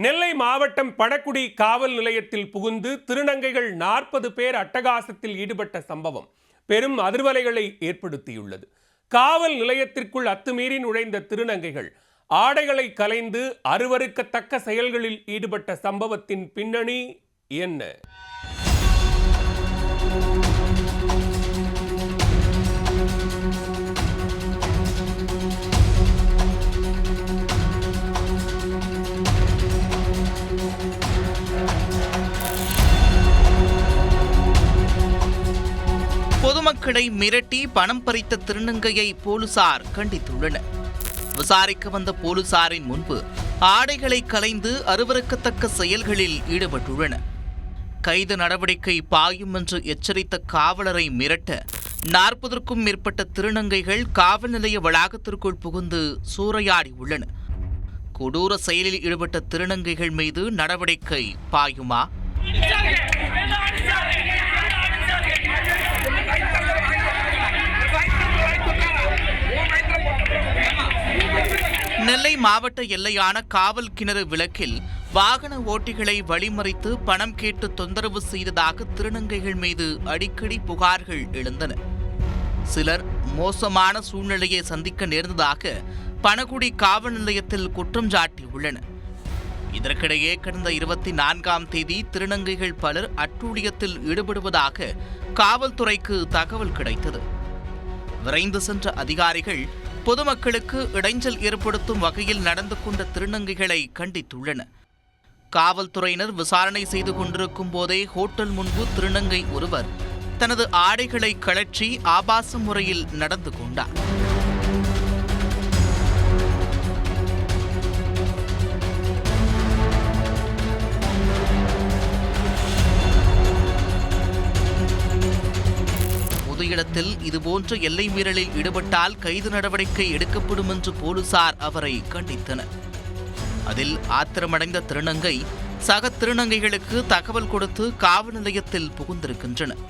நெல்லை மாவட்டம் பணக்குடி காவல் நிலையத்தில் புகுந்து திருநங்கைகள் 40 பேர் அட்டகாசத்தில் ஈடுபட்ட சம்பவம் பெரும் அதிர்வலைகளை ஏற்படுத்தியுள்ளது. காவல் நிலையத்திற்குள் அத்துமீறி நுழைந்த திருநங்கைகள் ஆடைகளை கலைந்து அருவருக்கத்தக்க செயல்களில் ஈடுபட்ட சம்பவத்தின் பின்னணி என்ன? பொதுமக்களை மிரட்டி பணம் பறித்த திருநங்கையை போலீசார் கண்டித்துள்ளனர். விசாரிக்க வந்த போலீசாரின் முன்பு ஆடைகளை கலைந்து அருவருக்கத்தக்க செயல்களில் ஈடுபட்டுள்ளனர். கைது நடவடிக்கை பாயும் என்று எச்சரித்த காவலரை மிரட்ட 40க்கும் மேற்பட்ட திருநங்கைகள் காவல் நிலைய வளாகத்திற்குள் புகுந்து சூறையாடி உள்ளனர். கொடூர செயலில் ஈடுபட்ட திருநங்கைகள் மீது நடவடிக்கை பாயுமா? நெல்லை மாவட்ட எல்லையான காவல் கிணறு விளக்கில் வாகன ஓட்டிகளை வழிமறித்து பணம் கேட்டு தொந்தரவு செய்ததாக திருநங்கைகள் மீது அடிக்கடி புகார்கள் எழுந்தன. சிலர் மோசமான சூழ்நிலையை சந்திக்க நேர்ந்ததாக பணகுடி காவல் நிலையத்தில் குற்றம் சாட்டியுள்ளனர். இதற்கிடையே கடந்த 24ஆம் தேதி திருநங்கைகள் பலர் அட்டூழியத்தில் ஈடுபடுவதாக காவல்துறைக்கு தகவல் கிடைத்தது. விரைந்து சென்ற அதிகாரிகள் பொதுமக்களுக்கு இடைஞ்சல் ஏற்படுத்தும் வகையில் நடந்து கொண்ட திருநங்கைகளை கண்டித்துள்ளனர். காவல்துறையினர் விசாரணை செய்து கொண்டிருக்கும் போதே ஹோட்டல் முன்பு திருநங்கை ஒருவர் தனது ஆடைகளை கழற்றி ஆபாச முறையில் நடந்து கொண்டார். இடத்தில் இதுபோன்ற எல்லை மீறலில் ஈடுபட்டால் கைது நடவடிக்கை எடுக்கப்படும் என்று போலீசார் அவரை கண்டித்தனர். அதில் ஆத்திரமடைந்த திருநங்கை சக திருநங்கைகளுக்கு தகவல் கொடுத்து காவல் நிலையத்தில் புகுந்திருக்கின்றனர்.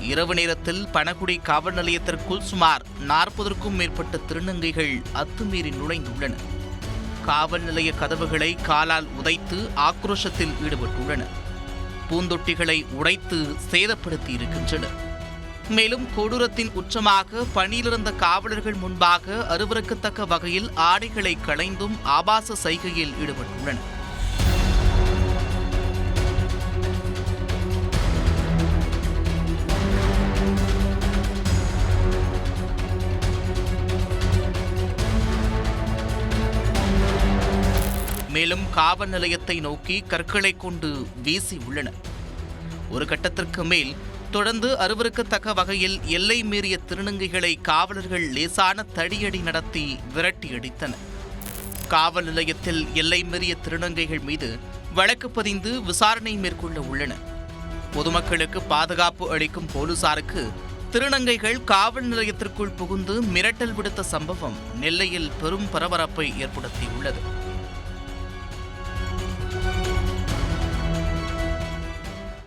இரவு நேரத்தில் பணகுடி காவல் நிலையத்திற்குள் சுமார் 40க்கும் மேற்பட்ட திருநங்கைகள் அத்துமீறி நுழைந்துள்ளனர். காவல் நிலைய கதவுகளை காலால் உதைத்து ஆக்ரோஷத்தில் ஈடுபட்டுள்ளனர். பூந்தொட்டிகளை உடைத்து சேதப்படுத்தி இருக்கின்றனர். மேலும் கொடூரத்தின் உச்சமாக பணியிலிருந்த காவலர்கள் முன்பாக அருவருக்கத்தக்க வகையில் ஆடைகளை களைந்தும் ஆபாச சைகையில் ஈடுபட்டுள்ளனர். மேலும் காவல் நிலையத்தை நோக்கி கற்களை கொண்டு வீசி உள்ளனர். ஒரு கட்டத்திற்கு மேல் தொடர்ந்து அருவருக்கத்தக்க வகையில் எல்லை மீறிய திருநங்கைகளை காவலர்கள் லேசான தடியடி நடத்தி விரட்டி அடித்தனர். காவல் நிலையத்தில் எல்லை மீறிய திருநங்கைகள் மீது வழக்கு பதிந்து விசாரணை மேற்கொள்ள உள்ளனர். பொதுமக்களுக்கு பாதுகாப்பு அளிக்கும் போலீசாருக்கு திருநங்கைகள் காவல் நிலையத்திற்குள் புகுந்து மிரட்டல் விடுத்த சம்பவம் நெல்லையில் பெரும் பரபரப்பை ஏற்படுத்தியுள்ளது.